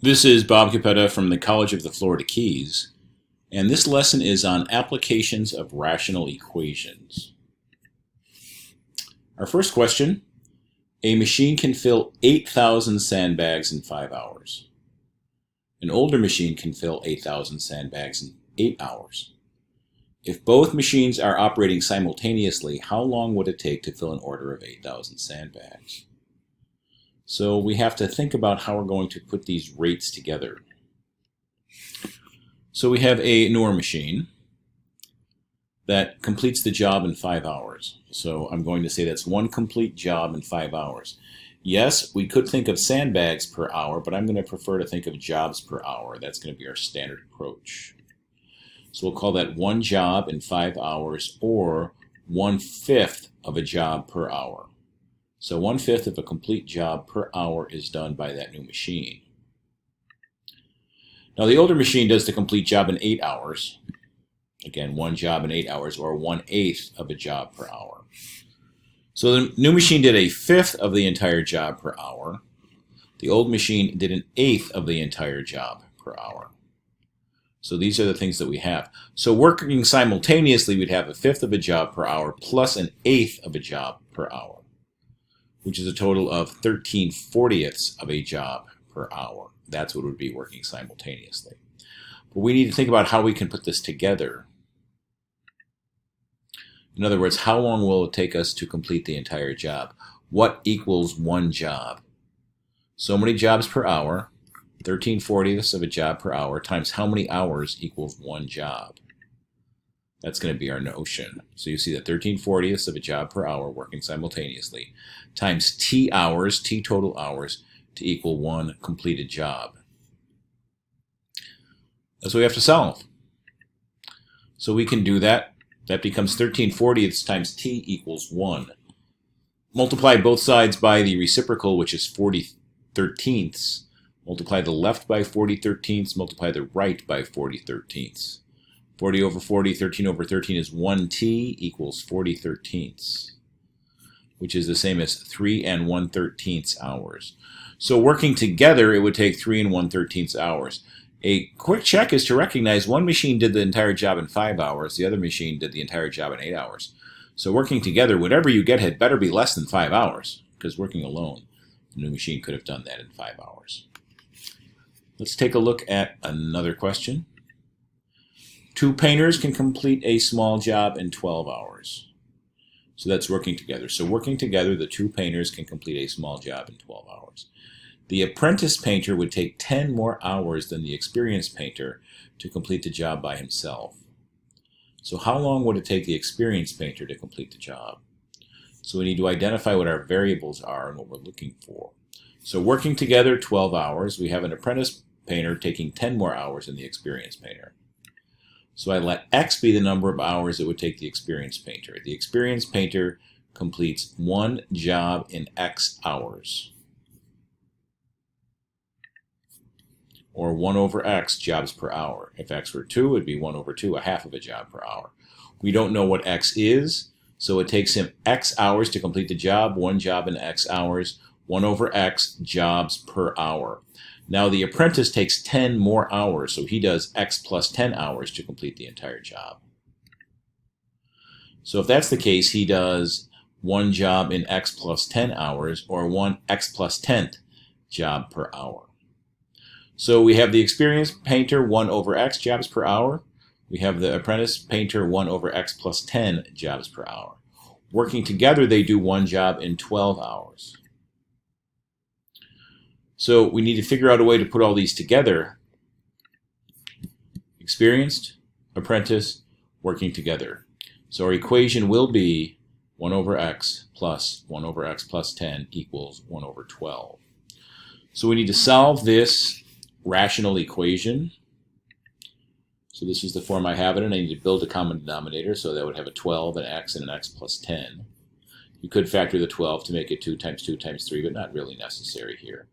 This is Bob Capetta from the College of the Florida Keys, and this lesson is on applications of rational equations. Our first question, a machine can fill 8,000 sandbags in 5 hours. An older machine can fill 8,000 sandbags in 8 hours. If both machines are operating simultaneously, how long would it take to fill an order of 8,000 sandbags? So we have to think about how we're going to put these rates together. So we have a newer machine that completes the job in 5 hours. So I'm going to say that's one complete job in 5 hours. Yes, we could think of sandbags per hour, but I'm going to prefer to think of jobs per hour. That's going to be our standard approach. So we'll call that one job in 5 hours, or 1/5 of a job per hour. So 1/5 of a complete job per hour is done by that new machine. Now the older machine does the complete job in 8 hours. Again, one job in 8 hours, or 1/8 of a job per hour. So the new machine did 1/5 of the entire job per hour. The old machine did 1/8 of the entire job per hour. So these are the things that we have. So working simultaneously, we'd have 1/5 of a job per hour plus 1/8 of a job per hour, which is a total of 13/40ths of a job per hour. That's what would be working simultaneously. But we need to think about how we can put this together. In other words, how long will it take us to complete the entire job? What equals one job? So many jobs per hour, 13/40ths of a job per hour, times how many hours equals one job. That's going to be our notion. So you see that 13/40ths of a job per hour working simultaneously times T hours, T total hours, to equal one completed job. That's what we have to solve. So we can do that. That becomes 13/40ths times T equals 1. Multiply both sides by the reciprocal, which is 40/13ths. Multiply the left by 40/13ths. Multiply the right by 40/13ths. 40 over 40, 13 over 13 is 1T equals 40/13ths, which is the same as 3 1/13 hours. So working together, it would take 3 1/13 hours. A quick check is to recognize one machine did the entire job in 5 hours, the other machine did the entire job in 8 hours. So working together, whatever you get had better be less than 5 hours, because working alone, the new machine could have done that in 5 hours. Let's take a look at another question. 2 painters can complete a small job in 12 hours. So that's working together. So working together, the 2 painters can complete a small job in 12 hours. The apprentice painter would take 10 more hours than the experienced painter to complete the job by himself. So how long would it take the experienced painter to complete the job? So we need to identify what our variables are and what we're looking for. So working together 12 hours, we have an apprentice painter taking 10 more hours than the experienced painter. So I let X be the number of hours it would take the experienced painter. The experienced painter completes one job in X hours, or 1 over X jobs per hour. If X were 2, it would be 1 over 2, 1/2 of a job per hour. We don't know what X is, so it takes him X hours to complete the job, one job in X hours, 1 over X jobs per hour. Now the apprentice takes 10 more hours, so he does X plus 10 hours to complete the entire job. So if that's the case, he does one job in X plus 10 hours, or one X plus 10th job per hour. So we have the experienced painter 1 over X jobs per hour. We have the apprentice painter 1 over X plus 10 jobs per hour. Working together, they do one job in 12 hours. So we need to figure out a way to put all these together. Experienced, apprentice, working together. So our equation will be 1 over X plus 1 over X plus 10 equals 1 over 12. So we need to solve this rational equation. So this is the form I have it in. I need to build a common denominator, so that would have a 12, an X, and an X plus 10. You could factor the 12 to make it 2 times 2 times 3, but not really necessary here.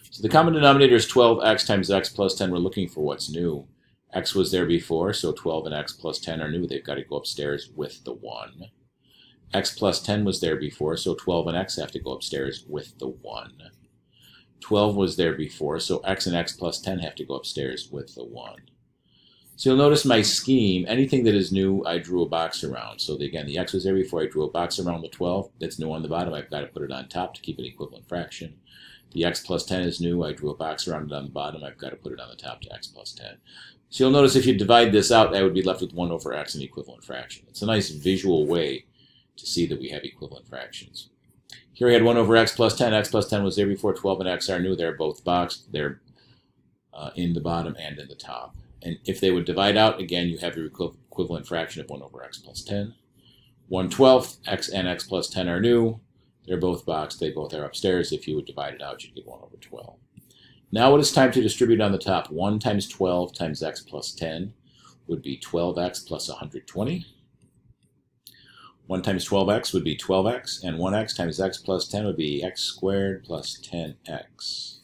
So the common denominator is 12x times x plus 10. We're looking for what's new. X was there before, so 12 and x plus 10 are new. They've got to go upstairs with the 1. X plus 10 was there before, so 12 and x have to go upstairs with the 1. 12 was there before, so x and x plus 10 have to go upstairs with the 1. So you'll notice my scheme, anything that is new, I drew a box around. So again, the x was there before, I drew a box around the 12. That's new on the bottom, I've got to put it on top to keep an equivalent fraction. The x plus 10 is new, I drew a box around it on the bottom, I've got to put it on the top to x plus 10. So you'll notice if you divide this out, I would be left with 1 over x, an equivalent fraction. It's a nice visual way to see that we have equivalent fractions. Here we had 1 over x plus 10 was there before, 12 and x are new, they're both boxed, they're in the bottom and in the top. And if they would divide out, again, you have your equivalent fraction of 1 over x plus 10. 1/12, x and x plus 10 are new, they're both boxed, they both are upstairs. If you would divide it out, you'd get 1 over 12. Now it is time to distribute on the top. 1 times 12 times x plus 10 would be 12x plus 120. 1 times 12x would be 12x, and 1x times x plus 10 would be x squared plus 10x.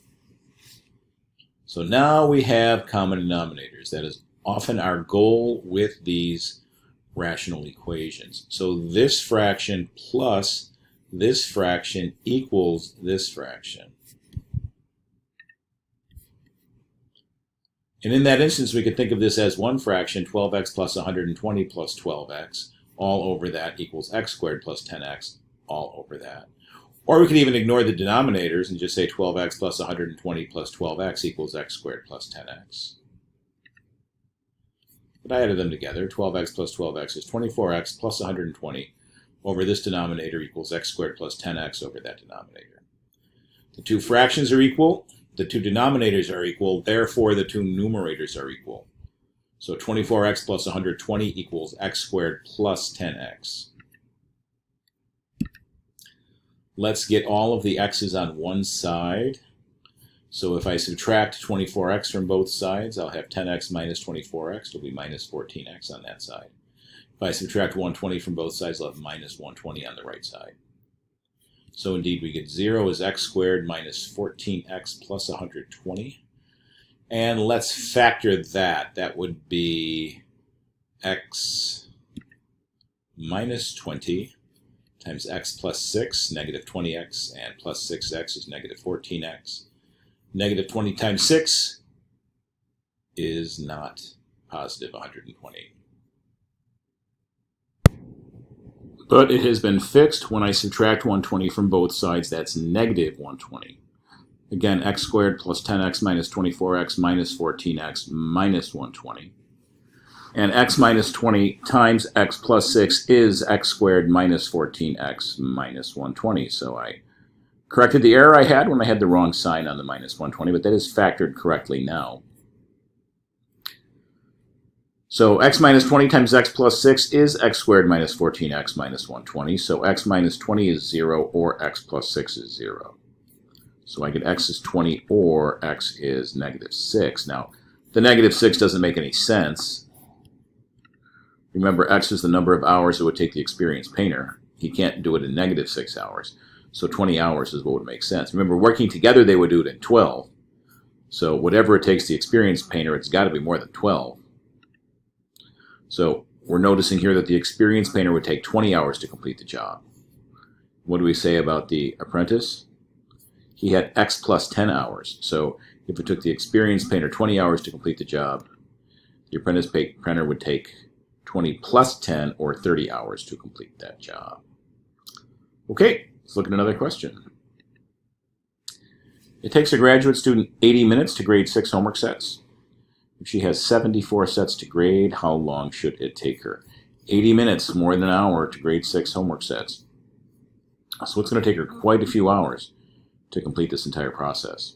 So now we have common denominators. That is often our goal with these rational equations. So this fraction plus this fraction equals this fraction. And in that instance, we could think of this as one fraction, 12x plus 120 plus 12x, all over that equals x squared plus 10x, all over that. Or we could even ignore the denominators and just say 12x plus 120 plus 12x equals x squared plus 10x. But I added them together. 12x plus 12x is 24x plus 120 over this denominator equals x squared plus 10x over that denominator. The two fractions are equal. The two denominators are equal, therefore the two numerators are equal. So 24x plus 120 equals x squared plus 10x. Let's get all of the x's on one side. So if I subtract 24x from both sides, I'll have 10x minus 24x. It'll be minus 14x on that side. If I subtract 120 from both sides, I'll have minus 120 on the right side. So indeed, we get 0 is x squared minus 14x plus 120. And let's factor that. That would be x minus 20 times x plus 6, negative 20x, and plus 6x is negative 14x. Negative 20 times 6 is not positive 120. But it has been fixed. When I subtract 120 from both sides, that's negative 120. Again, x squared plus 10x minus 24x minus 14x minus 120. And x minus 20 times x plus 6 is x squared minus 14x minus 120. So I corrected the error I had when I had the wrong sign on the minus 120, but that is factored correctly now. So x minus 20 times x plus 6 is x squared minus 14x minus 120. So x minus 20 is 0 or x plus 6 is 0. So I get x is 20 or x is negative 6. Now, the negative 6 doesn't make any sense. Remember, x is the number of hours it would take the experienced painter. He can't do it in negative 6 hours. So 20 hours is what would make sense. Remember, working together, they would do it in 12. So whatever it takes the experienced painter, it's got to be more than 12. So we're noticing here that the experienced painter would take 20 hours to complete the job. What do we say about the apprentice? He had x plus 10 hours. So if it took the experienced painter 20 hours to complete the job, the apprentice painter would take 20 plus 10 or 30 hours to complete that job. Okay, let's look at another question. It takes a graduate student 80 minutes to grade 6 homework sets. If she has 74 sets to grade, how long should it take her? 80 minutes, more than an hour, to grade 6 homework sets. So it's going to take her quite a few hours to complete this entire process.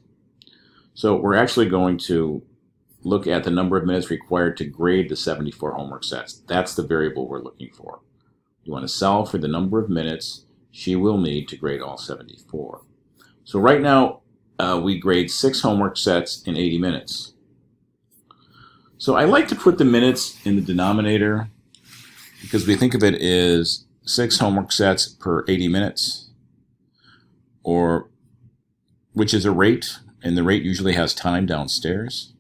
So we're actually going to look at the number of minutes required to grade the 74 homework sets. That's the variable we're looking for. You want to solve for the number of minutes she will need to grade all 74. So right now, we grade 6 homework sets in 80 minutes. So I like to put the minutes in the denominator because we think of it as 6 homework sets per 80 minutes, or which is a rate, and the rate usually has time downstairs.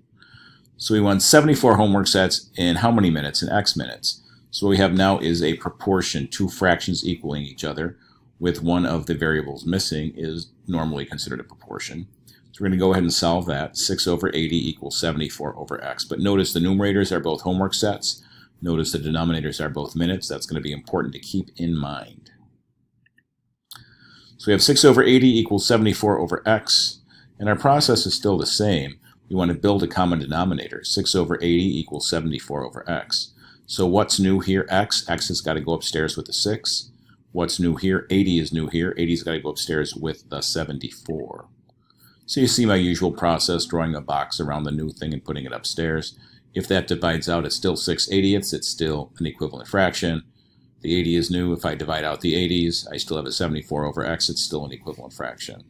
So we want 74 homework sets in how many minutes? In x minutes. So what we have now is a proportion, two fractions equaling each other. with one of the variables missing is normally considered a proportion. So we're going to go ahead and solve that. 6 over 80 equals 74 over x. But notice the numerators are both homework sets. Notice the denominators are both minutes. That's going to be important to keep in mind. So we have 6 over 80 equals 74 over x. And our process is still the same. We want to build a common denominator. 6 over 80 equals 74 over x. So what's new here? X. X has got to go upstairs with the 6. What's new here? 80 is new here. 80's got to go upstairs with the 74. So you see my usual process, drawing a box around the new thing and putting it upstairs. If that divides out, it's still 6/80ths. It's still an equivalent fraction. The 80 is new. If I divide out the 80s, I still have a 74 over x. It's still an equivalent fraction.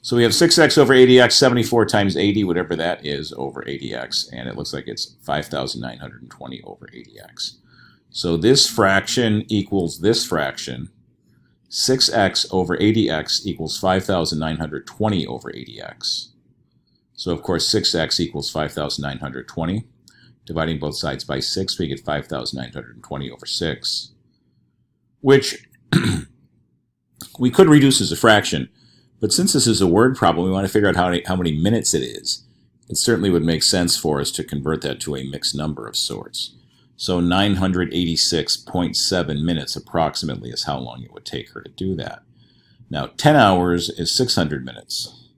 So we have 6x over 80x, 74 times 80, whatever that is, over 80x. And it looks like it's 5,920 over 80x. So this fraction equals this fraction. 6x over 80x equals 5,920 over 80x. So of course 6x equals 5,920. Dividing both sides by 6, we get 5,920 over 6, which we could reduce as a fraction. But since this is a word problem, we want to figure out how many minutes it is. It certainly would make sense for us to convert that to a mixed number of sorts. So 986.7 minutes approximately is how long it would take her to do that. Now 10 hours is 600 minutes.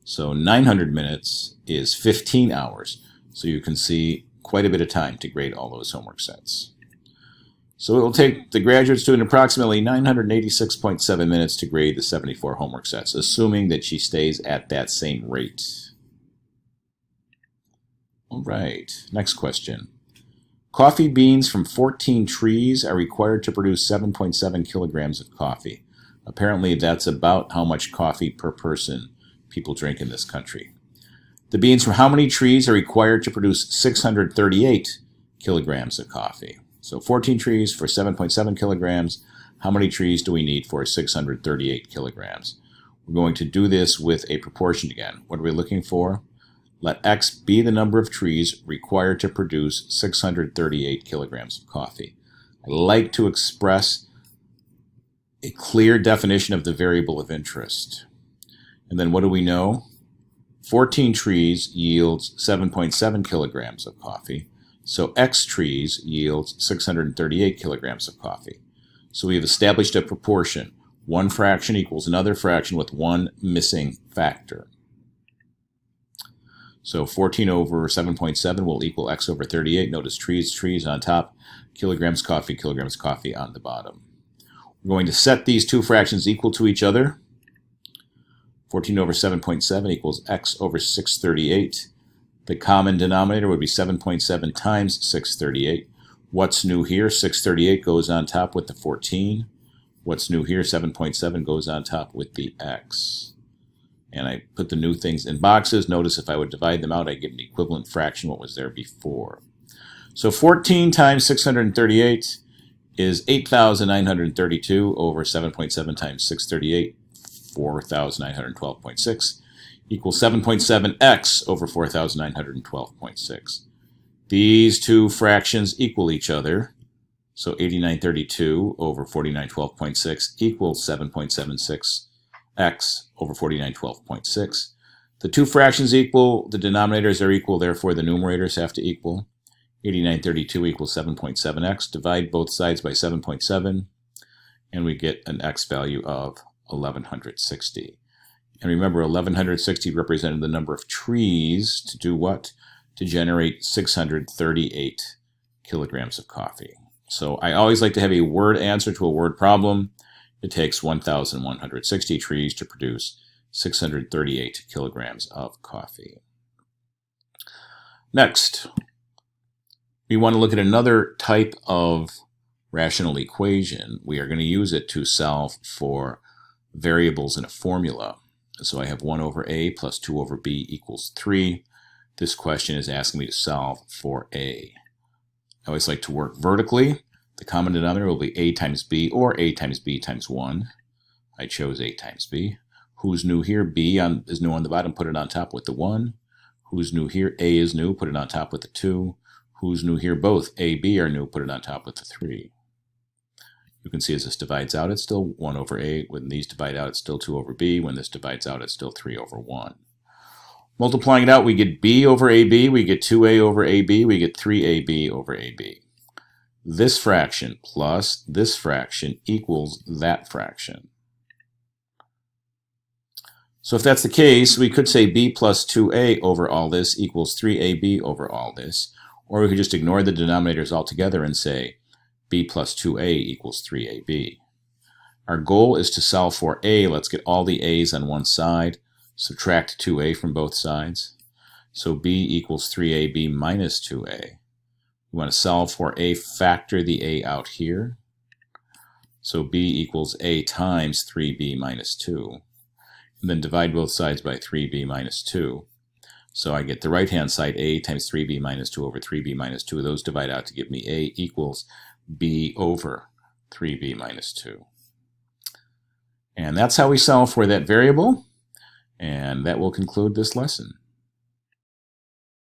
So 900 minutes is 15 hours. So you can see quite a bit of time to grade all those homework sets. So it will take the graduate student approximately 986.7 minutes to grade the 74 homework sets, assuming that she stays at that same rate. All right, next question. Coffee beans from 14 trees are required to produce 7.7 kilograms of coffee. Apparently that's about how much coffee per person people drink in this country. The beans from how many trees are required to produce 638 kilograms of coffee? So 14 trees for 7.7 kilograms. How many trees do we need for 638 kilograms? We're going to do this with a proportion again. What are we looking for? Let x be the number of trees required to produce 638 kilograms of coffee. I like to express a clear definition of the variable of interest. And then what do we know? 14 trees yields 7.7 kilograms of coffee. So x trees yields 638 kilograms of coffee. So we have established a proportion. One fraction equals another fraction with one missing factor. So 14 over 7.7 will equal x over 38. Notice trees on top, kilograms coffee on the bottom. We're going to set these two fractions equal to each other. 14 over 7.7 equals x over 638. The common denominator would be 7.7 times 638. What's new here? 638 goes on top with the 14. What's new here? 7.7 goes on top with the x. And I put the new things in boxes. Notice if I would divide them out, I get an equivalent fraction what was there before. So 14 times 638 is 8,932 over 7.7 times 638, 4,912.6, equals 7.7x over 4,912.6. These two fractions equal each other. So 8932 over 4912.6 equals 7.76x over 4912.6. The two fractions equal, the denominators are equal, therefore the numerators have to equal. 8932 equals 7.7x. Divide both sides by 7.7, and we get an x value of 1160. And remember, 1160 represented the number of trees to do what? To generate 638 kilograms of coffee. So I always like to have a word answer to a word problem. It takes 1,160 trees to produce 638 kilograms of coffee. Next, we want to look at another type of rational equation. We are going to use it to solve for variables in a formula. So I have 1 over a plus 2 over b equals 3. This question is asking me to solve for a. I always like to work vertically. The common denominator will be a times b or a times b times 1. I chose a times b. Who's new here? B is new on the bottom, put it on top with the 1. Who's new here? A is new, put it on top with the 2. Who's new here? Both a, b are new, put it on top with the 3. You can see as this divides out, it's still 1 over a. When these divide out, it's still 2 over b. When this divides out, it's still 3 over 1. Multiplying it out, we get b over ab, we get 2a over ab, we get 3ab over ab. This fraction plus this fraction equals that fraction. So if that's the case, we could say b plus 2a over all this equals 3ab over all this. Or we could just ignore the denominators altogether and say b plus 2a equals 3ab. Our goal is to solve for a. Let's get all the a's on one side. Subtract 2a from both sides. So b equals 3ab minus 2a. We want to solve for a, factor the a out here. So b equals a times 3b minus 2. And then divide both sides by 3b minus 2. So I get the right-hand side a times 3b minus 2 over 3b minus 2. Those divide out to give me a equals b over 3b minus 2. And that's how we solve for that variable. And that will conclude this lesson.